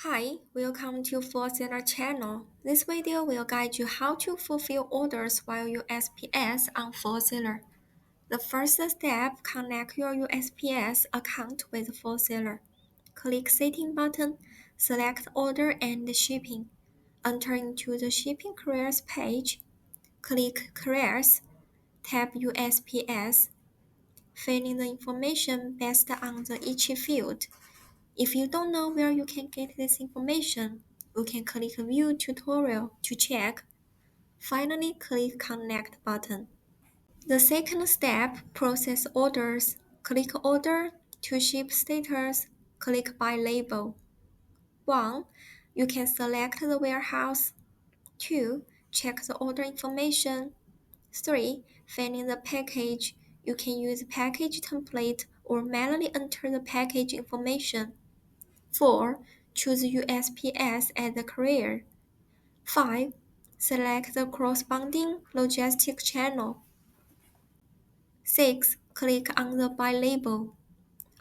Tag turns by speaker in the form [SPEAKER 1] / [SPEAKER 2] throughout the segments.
[SPEAKER 1] Hi, welcome to Seller channel. This video will guide you how to fulfill orders while USPS on Seller. The first step, connect your USPS account with Seller. Click Setting button, select Order and Shipping. Enter into the Shipping Careers page. Click Careers, tap USPS, fill in the information based on each field. If you don't know where you can get this information, you can click View Tutorial to check. Finally, click Connect button. The second step, process orders. Click Order to ship status. Click By Label. 1. You can select the warehouse. 2. Check the order information. 3. Fill in the package. You can use package template or manually enter the package information. 4. Choose USPS as the carrier. 5. Select the corresponding logistic channel. 6. Click on the Buy label.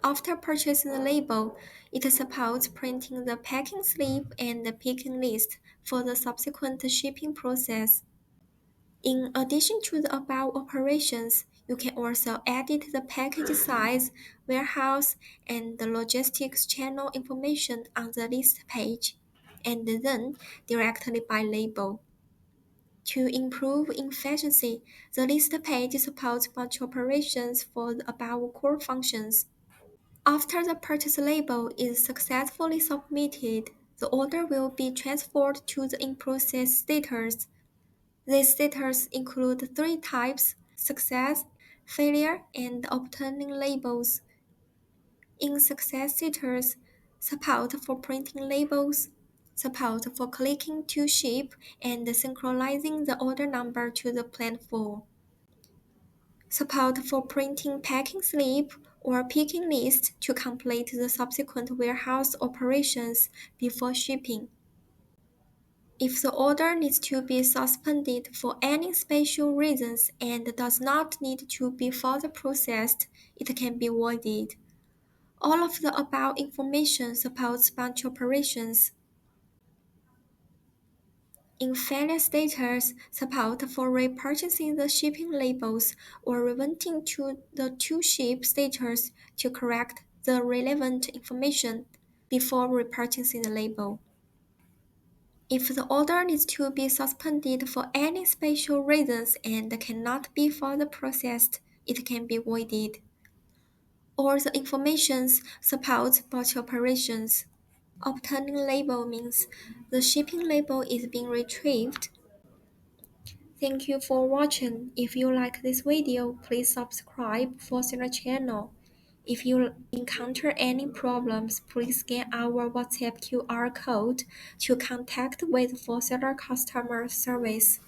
[SPEAKER 1] After purchasing the label, it supports printing the packing slip and the picking list for the subsequent shipping process. In addition to the above operations, you can also edit the package size, warehouse, and the logistics channel information on the list page, and then directly by label. To improve efficiency, the list page supports batch operations for the above core functions. After the purchase label is successfully submitted, the order will be transferred to the in-process status. These status include three types: success, failure, and obtaining labels. In success status, support for printing labels, support for clicking to ship and synchronizing the order number to the platform, support for printing packing slip or picking list to complete the subsequent warehouse operations before shipping. If the order needs to be suspended for any special reasons and does not need to be further processed, it can be voided. All of the above information supports batch operations. In failure status, support for repurchasing the shipping labels or reverting to the to-ship status to correct the relevant information before repurchasing the label. If the order needs to be suspended for any special reasons and cannot be further processed, it can be voided. All the information supports batch operations. Obtaining label means the shipping label is being retrieved. Thank you for watching. If you like this video, please subscribe for the channel. If you encounter any problems, please scan our WhatsApp QR code to contact with Seller customer service.